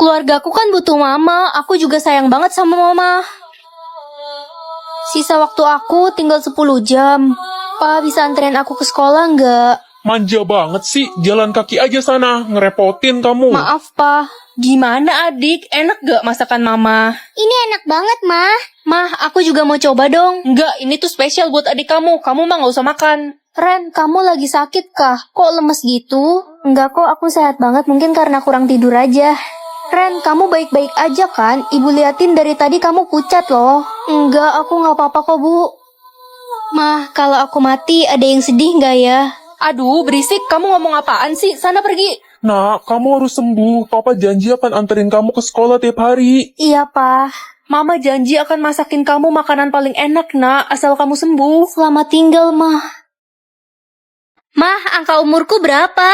Keluargaku kan butuh mama, aku juga sayang banget sama mama. Sisa waktu aku tinggal 10 jam. Pa, bisa anterin aku ke sekolah nggak? Manja banget sih, jalan kaki aja sana, ngerepotin kamu. Maaf, Pa. Gimana adik, enak gak masakan mama? Ini enak banget, Ma. Mah, aku juga mau coba dong. Enggak, ini tuh spesial buat adik kamu mah gak usah makan. Ren, kamu lagi sakit kah? Kok lemes gitu? Enggak kok, aku sehat banget, mungkin karena kurang tidur aja. Ren, kamu baik-baik aja kan? Ibu liatin dari tadi kamu pucat loh. Enggak, aku gak apa-apa kok, Bu. Mah, kalau aku mati ada yang sedih gak ya? Aduh, berisik, kamu ngomong apaan sih? Sana pergi. Nak, kamu harus sembuh. Papa janji akan anterin kamu ke sekolah tiap hari. Iya, Pa. Mama janji akan masakin kamu makanan paling enak, Nak, asal kamu sembuh. Selamat tinggal, Mah. Mah, angka umurku berapa?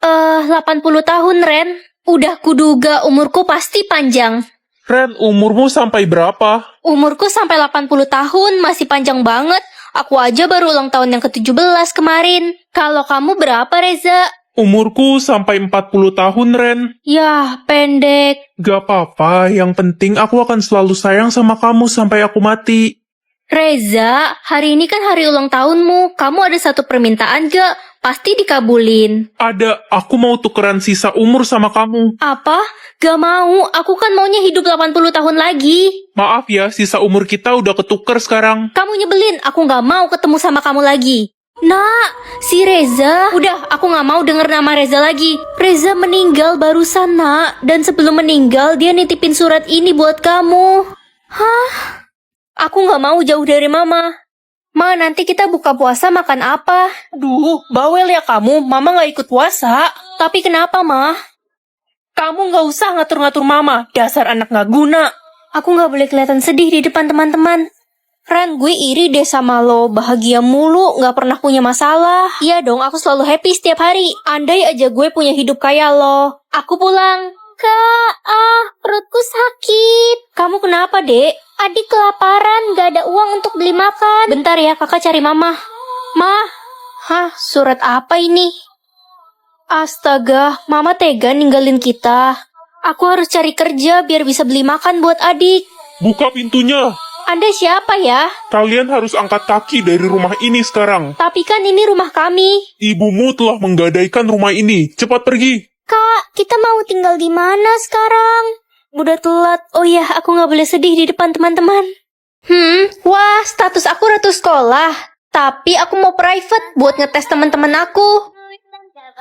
80 tahun, Ren. Udah kuduga umurku pasti panjang. Ren, umurmu sampai berapa? Umurku sampai 80 tahun, masih panjang banget. Aku aja baru ulang tahun yang ke-17 kemarin. Kalau kamu berapa, Reza? Umurku sampai 40 tahun, Ren. Yah, pendek. Gak apa-apa, yang penting aku akan selalu sayang sama kamu sampai aku mati. Reza, hari ini kan hari ulang tahunmu. Kamu ada satu permintaan gak? Pasti dikabulin. Ada, aku mau tukeran sisa umur sama kamu. Apa? Gak mau, aku kan maunya hidup 80 tahun lagi. Maaf ya, sisa umur kita udah ketuker sekarang. Kamu nyebelin, aku gak mau ketemu sama kamu lagi. Nak, si Reza. Udah, aku gak mau denger nama Reza lagi. Reza meninggal barusan, Nak. Dan sebelum meninggal, dia nitipin surat ini buat kamu. Hah? Aku gak mau jauh dari mama. Ma, nanti kita buka puasa makan apa? Duh, bawel ya kamu. Mama gak ikut puasa. Tapi kenapa, Ma? Kamu gak usah ngatur-ngatur mama. Dasar anak gak guna. Aku gak boleh kelihatan sedih di depan teman-teman. Ren, gue iri deh sama lo. Bahagia mulu, gak pernah punya masalah. Iya dong, aku selalu happy setiap hari. Andai aja gue punya hidup kayak lo. Aku pulang. Kak, perutku sakit. Kamu kenapa, Dek? Adik kelaparan, gak ada uang untuk beli makan. Bentar ya, kakak cari mama. Ma, hah, surat apa ini? Astaga, mama tega ninggalin kita. Aku harus cari kerja biar bisa beli makan buat adik. Buka pintunya. Anda siapa ya? Kalian harus angkat kaki dari rumah ini sekarang. Tapi kan ini rumah kami. Ibumu telah menggadaikan rumah ini. Cepat pergi. Kak, kita mau tinggal di mana sekarang? Udah telat. Oh ya, aku gak boleh sedih di depan teman-teman. Wah, status aku ratu sekolah. Tapi aku mau private buat ngetes teman-teman aku.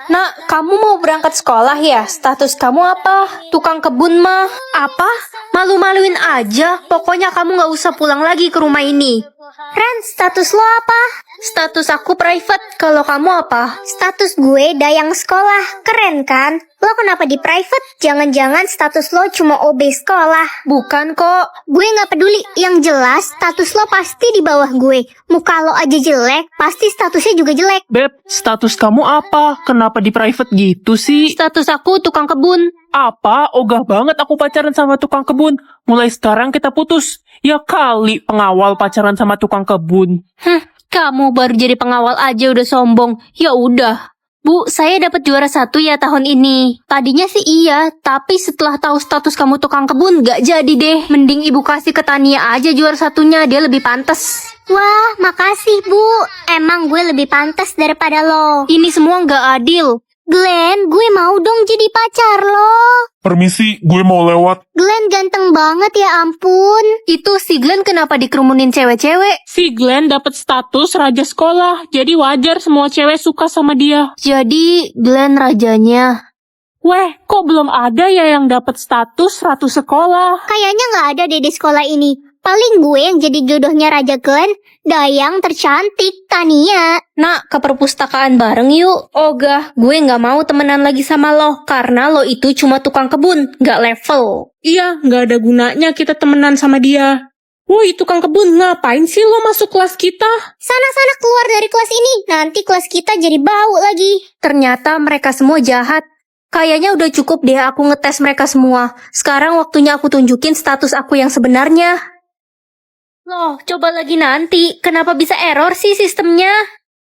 Nak, kamu mau berangkat sekolah ya? Status kamu apa? Tukang kebun mah. Apa? Malu-maluin aja. Pokoknya kamu gak usah pulang lagi ke rumah ini. Ren, status lo apa? Status aku private. Kalau kamu apa? Status gue dayang sekolah. Keren kan? Lo kenapa di private? Jangan-jangan status lo cuma OB sekolah. Bukan kok. Gue gak peduli. Yang jelas, status lo pasti di bawah gue. Muka lo aja jelek, pasti statusnya juga jelek. Beb, status kamu apa? Kenapa di private gitu sih? Status aku tukang kebun. Apa? Ogah banget aku pacaran sama tukang kebun. Mulai sekarang kita putus. Ya kali pengawal pacaran sama tukang kebun. Kamu baru jadi pengawal aja udah sombong. Ya udah. Bu, saya dapat juara 1 ya tahun ini. Tadinya sih iya, tapi setelah tahu status kamu tukang kebun gak jadi deh. Mending ibu kasih ke Tania aja juara 1-nya, dia lebih pantas. Wah, makasih Bu. Emang gue lebih pantas daripada lo. Ini semua gak adil. Glenn, gue mau dong jadi pacar lo. Permisi, gue mau lewat. Glenn ganteng banget ya ampun. Itu si Glenn kenapa dikerumunin cewek-cewek? Si Glenn dapat status raja sekolah. Jadi wajar semua cewek suka sama dia. Jadi Glenn rajanya. Weh, kok belum ada ya yang dapat status ratu sekolah? Kayaknya gak ada deh di sekolah ini. Paling gue yang jadi jodohnya Raja Glenn, dayang tercantik, Tania. Nak, ke perpustakaan bareng yuk. Ogah, gue gak mau temenan lagi sama lo. Karena lo itu cuma tukang kebun, gak level. Iya, nggak ada gunanya kita temenan sama dia. Woi, tukang kebun, ngapain sih lo masuk kelas kita? Sana-sana keluar dari kelas ini, nanti kelas kita jadi bau lagi. Ternyata mereka semua jahat. Kayaknya udah cukup deh aku ngetes mereka semua. Sekarang waktunya aku tunjukin status aku yang sebenarnya. Loh, coba lagi nanti. Kenapa bisa error sih sistemnya?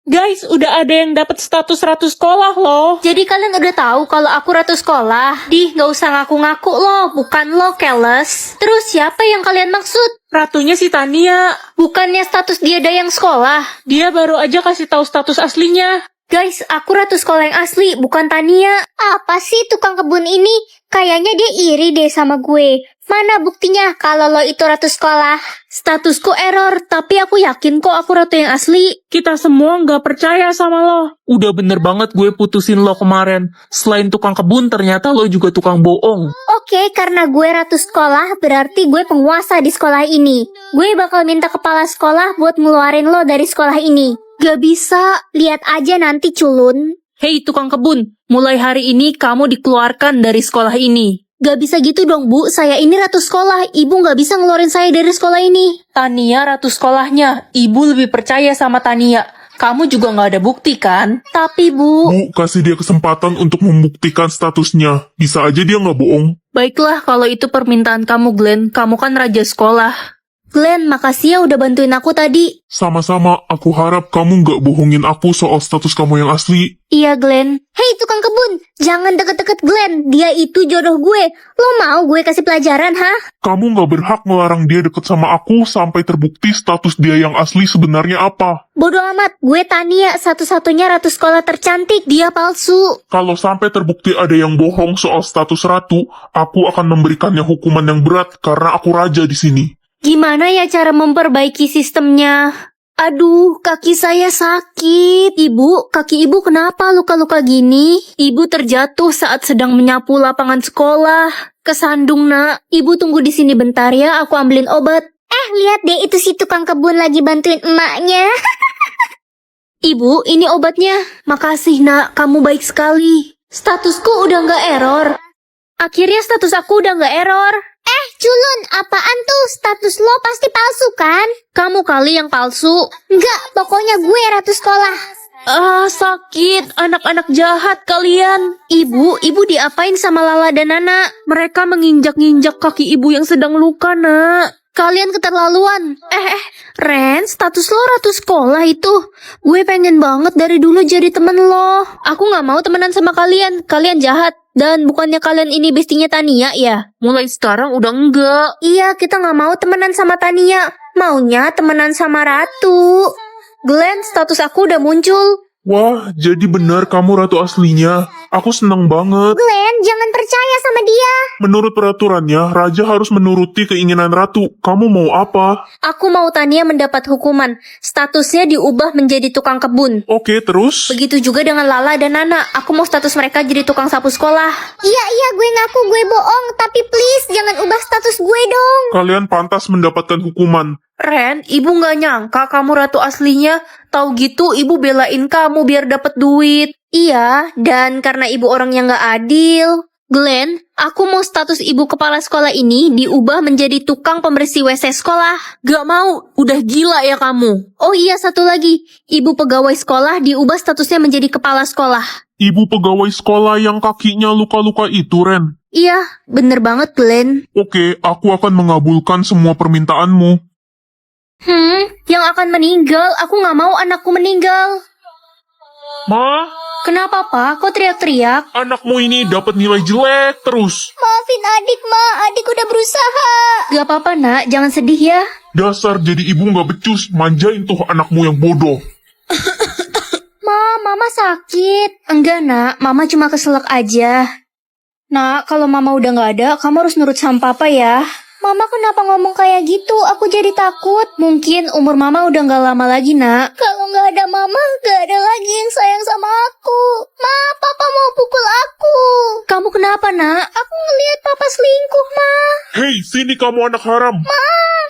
Guys, udah ada yang dapat status ratu sekolah loh. Jadi kalian udah tahu kalau aku ratu sekolah? Dih, gak usah ngaku-ngaku loh, bukan lo, keles. Terus siapa yang kalian maksud? Ratunya si Tania. Bukannya status dia dayang sekolah? Dia baru aja kasih tahu status aslinya. Guys, aku ratu sekolah yang asli, bukan Tania. Apa sih tukang kebun ini? Kayaknya dia iri deh sama gue. Mana buktinya kalau lo itu ratu sekolah? Statusku error, tapi aku yakin kok aku ratu yang asli. Kita semua nggak percaya sama lo. Udah bener banget gue putusin lo kemarin. Selain tukang kebun, ternyata lo juga tukang bohong. Oke, karena gue ratu sekolah, berarti gue penguasa di sekolah ini. Gue bakal minta kepala sekolah buat ngeluarin lo dari sekolah ini. Gak bisa. Lihat aja nanti, culun. Hei tukang kebun, mulai hari ini kamu dikeluarkan dari sekolah ini. Gak bisa gitu dong, Bu. Saya ini ratu sekolah. Ibu gak bisa ngeluarin saya dari sekolah ini. Tania ratu sekolahnya. Ibu lebih percaya sama Tania. Kamu juga nggak ada bukti kan? Tapi, Bu... Bu, kasih dia kesempatan untuk membuktikan statusnya. Bisa aja dia nggak bohong. Baiklah kalau itu permintaan kamu Glenn. Kamu kan raja sekolah. Glenn, makasih ya udah bantuin aku tadi. Sama-sama, aku harap kamu nggak bohongin aku soal status kamu yang asli. Iya, Glenn. Hei tukang kebun, jangan deket-deket Glenn. Dia itu jodoh gue. Lo mau gue kasih pelajaran, ha? Kamu nggak berhak ngelarang dia deket sama aku sampai terbukti status dia yang asli sebenarnya apa. Bodoh amat, gue Tania, satu-satunya ratu sekolah tercantik. Dia palsu. Kalau sampai terbukti ada yang bohong soal status ratu, aku akan memberikannya hukuman yang berat karena aku raja di sini. Gimana ya cara memperbaiki sistemnya? Aduh, kaki saya sakit. Ibu, kaki ibu kenapa luka-luka gini? Ibu terjatuh saat sedang menyapu lapangan sekolah. Kesandung, Nak. Ibu tunggu di sini bentar ya, aku ambilin obat. Lihat deh, itu si tukang kebun lagi bantuin emaknya. Ibu, ini obatnya. Makasih, Nak. Kamu baik sekali. Statusku udah nggak error. Akhirnya status aku udah nggak error. Culun, apaan tuh? Status lo pasti palsu kan? Kamu kali yang palsu. Enggak, pokoknya gue ratu sekolah. Sakit. Anak-anak jahat kalian. Ibu diapain sama Lala dan Nana? Mereka menginjak-injak kaki ibu yang sedang luka, Nak. Kalian keterlaluan. Ren, status lo ratu sekolah itu. Gue pengen banget dari dulu jadi temen lo. Aku gak mau temenan sama kalian. Kalian jahat. Dan bukannya kalian ini bestinya Tania ya? Mulai sekarang udah enggak. Iya, kita gak mau temenan sama Tania. Maunya temenan sama Ratu. Glenn, status aku udah muncul. Wah, jadi benar kamu ratu aslinya. Aku senang banget. Glenn, jangan percaya sama dia. Menurut peraturannya, raja harus menuruti keinginan ratu. Kamu mau apa? Aku mau Tania mendapat hukuman. Statusnya diubah menjadi tukang kebun. Oke, terus? Begitu juga dengan Lala dan Nana. Aku mau status mereka jadi tukang sapu sekolah. Iya, gue ngaku gue bohong. Tapi please, jangan ubah status gue dong. Kalian pantas mendapatkan hukuman. Ren, ibu nggak nyangka kamu ratu aslinya. Tahu gitu ibu belain kamu biar dapat duit. Iya, dan karena ibu orang yang gak adil. Glenn, aku mau status ibu kepala sekolah ini diubah menjadi tukang pembersih WC sekolah. Gak mau, udah gila ya kamu. Oh iya, satu lagi. Ibu pegawai sekolah diubah statusnya menjadi kepala sekolah. Ibu pegawai sekolah yang kakinya luka-luka itu, Ren. Iya, bener banget, Glenn. Oke, aku akan mengabulkan semua permintaanmu. Yang akan meninggal, aku gak mau anakku meninggal. Ma, Kenapa, Pak? Kok teriak-teriak? anakmu ini dapat nilai jelek terus. Maafin adik, Ma. Adik udah berusaha. Gak apa-apa, Nak. Jangan sedih ya. Dasar jadi ibu nggak becus, manjain tuh anakmu yang bodoh. Ma, Mama sakit. Enggak, Nak. Mama cuma keselak aja. Nak, kalau Mama udah gak ada, kamu harus nurut sama Papa ya. Mama kenapa ngomong kayak gitu? Aku jadi takut. Mungkin umur Mama udah gak lama lagi, Nak. Kalau nggak ada Mama, nggak ada lagi yang sayang sama aku. Ma, Papa mau pukul aku. Kamu kenapa, Nak? Aku ngelihat Papa selingkuh, Ma. Hei, sini kamu anak haram.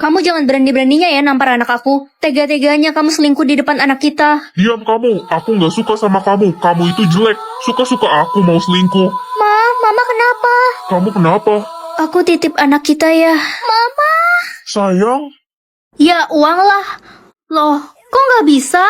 Kamu jangan berani-beraninya ya nampar anak aku. Tega-teganya kamu selingkuh di depan anak kita. Diam kamu, aku nggak suka sama kamu. Kamu itu jelek. Suka-suka aku mau selingkuh. Ma, Mama kenapa? Kamu kenapa? Aku titip anak kita ya. Mama. Sayang, Ya, uang lah. Loh, kok gak bisa?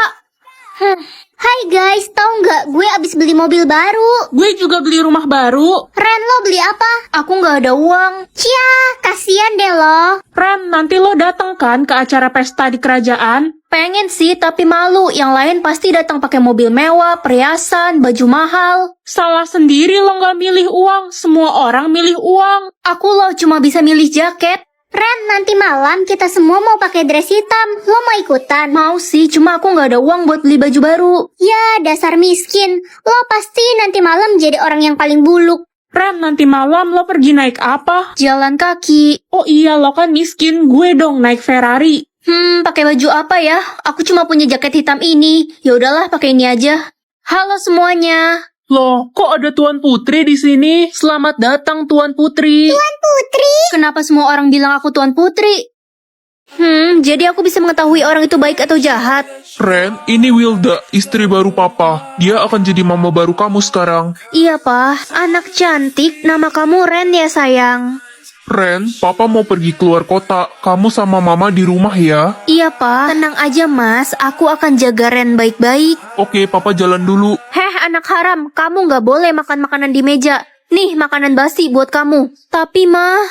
Hai guys, tau nggak? Gue abis beli mobil baru. Gue juga beli rumah baru. Ren, lo beli apa? Aku nggak ada uang. Cia, kasihan deh lo. Ren, nanti lo datang kan ke acara pesta di kerajaan? Pengen sih, tapi malu. Yang lain pasti datang pakai mobil mewah, perhiasan, baju mahal. Salah sendiri lo nggak milih uang. Semua orang milih uang. Aku loh cuma bisa milih jaket. Ren, nanti malam kita semua mau pakai dress hitam. Lo mau ikutan? Mau sih, cuma aku nggak ada uang buat beli baju baru. Ya, dasar miskin. Lo pasti nanti malam jadi orang yang paling buluk. Ren, nanti malam lo pergi naik apa? Jalan kaki. Oh iya, lo kan miskin. Gue dong naik Ferrari. Pakai baju apa ya? Aku cuma punya jaket hitam ini. Ya udahlah, pakai ini aja. Halo semuanya. Loh, kok ada Tuan Putri di sini? Selamat datang Tuan Putri. Putri, Kenapa semua orang bilang aku Tuan Putri? Jadi aku bisa mengetahui orang itu baik atau jahat. Ren, ini Wilda, istri baru papa. Dia akan jadi mama baru kamu sekarang. Iya, Pak. Anak cantik, nama kamu Ren ya, sayang. Ren, papa mau pergi keluar kota. Kamu sama mama di rumah ya. Iya, Pak. Tenang aja, Mas. Aku akan jaga Ren baik-baik. Oke, papa jalan dulu. Heh, anak haram. Kamu nggak boleh makan makanan di meja. Nih, makanan basi buat kamu. Tapi, Mah,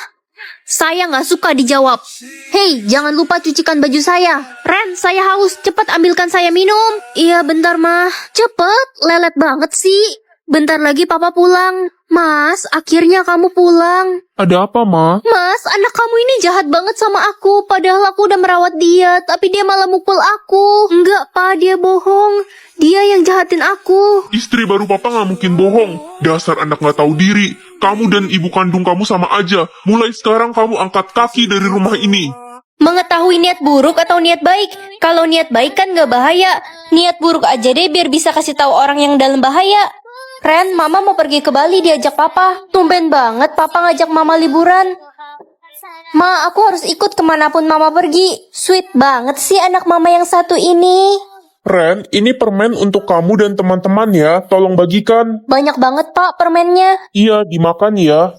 saya nggak suka dijawab. Hei, jangan lupa cucikan baju saya. Ren, saya haus. Cepat ambilkan saya minum. Iya, bentar, Mah. Cepet, lelet banget sih. Bentar lagi papa pulang. Mas, akhirnya kamu pulang. Ada apa, Ma? Mas, anak kamu ini jahat banget sama aku. Padahal aku udah merawat dia, tapi dia malah mukul aku. Enggak, Pak, dia bohong. Dia yang jahatin aku. Istri baru papa nggak mungkin bohong. Dasar anak nggak tahu diri. Kamu dan ibu kandung kamu sama aja. Mulai sekarang kamu angkat kaki dari rumah ini. Mengetahui niat buruk atau niat baik. Kalau niat baik kan nggak bahaya. Niat buruk aja deh biar bisa kasih tahu orang yang dalam bahaya. Ren, Mama mau pergi ke Bali diajak Papa. Tumben banget Papa ngajak Mama liburan. Ma, aku harus ikut kemanapun Mama pergi. Sweet banget sih anak Mama yang satu ini. Ren, ini permen untuk kamu dan teman-teman ya. Tolong bagikan. Banyak banget Pak permennya. Iya, dimakan ya.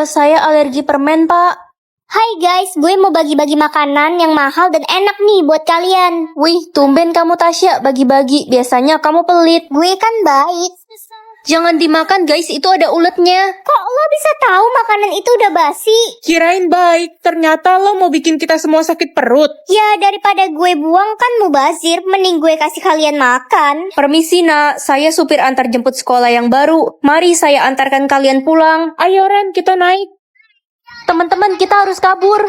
Saya alergi permen Pak. Hai guys, gue mau bagi-bagi makanan yang mahal dan enak nih buat kalian. Wih, tumben kamu Tasya bagi-bagi. Biasanya kamu pelit. Gue kan baik. Jangan dimakan guys, itu ada uletnya. Kok lo bisa tahu makanan itu udah basi? Kirain baik, ternyata lo mau bikin kita semua sakit perut. Ya, daripada gue buang kan mubazir, mending gue kasih kalian makan. Permisi nak, saya supir antar jemput sekolah yang baru. Mari saya antarkan kalian pulang. Ayo Ren, kita naik. Teman-teman, kita harus kabur.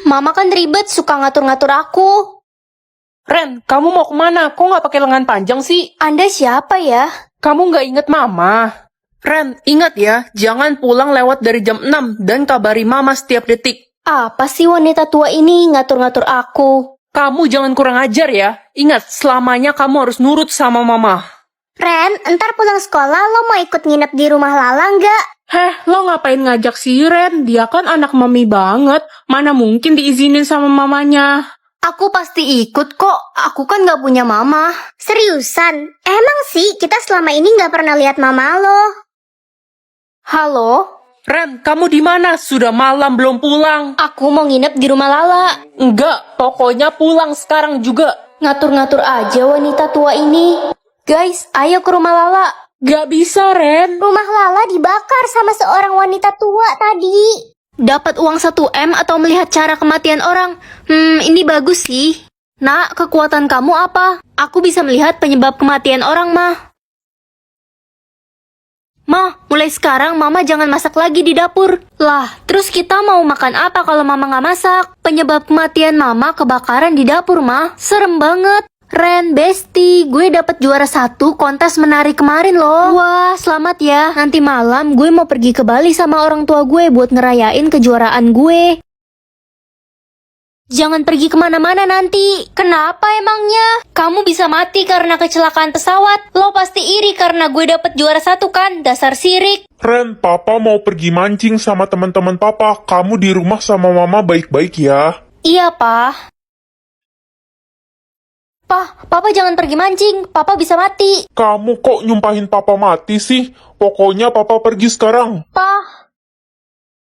Mama kan ribet, suka ngatur-ngatur aku. Ren, kamu mau kemana? Kok nggak pakai lengan panjang sih? Anda siapa ya? Kamu nggak inget Mama? Ren, ingat ya, jangan pulang lewat dari jam 6 dan kabari Mama setiap detik. Apa sih wanita tua ini ngatur-ngatur aku? Kamu jangan kurang ajar ya. Ingat, selamanya kamu harus nurut sama Mama. Ren, entar pulang sekolah lo mau ikut nginep di rumah Lala nggak? Heh, lo ngapain ngajak si Ren? Dia kan anak mami banget. Mana mungkin diizinin sama mamanya? Aku pasti ikut kok, aku kan gak punya mama. Seriusan? Emang sih kita selama ini nggak pernah lihat mama lo. Halo? Ren, kamu di mana? Sudah malam belum pulang. Aku mau nginep di rumah Lala. Enggak, pokoknya pulang sekarang juga. Ngatur-ngatur aja wanita tua ini. Guys, ayo ke rumah Lala. Gak bisa, Ren. Rumah Lala dibakar sama seorang wanita tua tadi. Dapat uang 1M atau melihat cara kematian orang? Ini bagus sih. Nak, kekuatan kamu apa? Aku bisa melihat penyebab kematian orang, Mah. Mah, mulai sekarang Mama jangan masak lagi di dapur. Lah, terus kita mau makan apa kalau Mama nggak masak? Penyebab kematian Mama kebakaran di dapur, Mah. Serem banget. Ren, Besti, gue dapet juara 1 kontes menari kemarin loh. Wah, selamat ya. Nanti malam gue mau pergi ke Bali sama orang tua gue buat ngerayain kejuaraan gue. Jangan pergi kemana-mana nanti. Kenapa emangnya? Kamu bisa mati karena kecelakaan pesawat. Lo pasti iri karena gue dapet juara 1 kan? Dasar sirik. Ren, papa mau pergi mancing sama teman-teman papa. Kamu di rumah sama mama baik-baik ya. Iya, Pak. Papa jangan pergi mancing. Papa bisa mati. Kamu kok nyumpahin papa mati sih? Pokoknya papa pergi sekarang. Pak.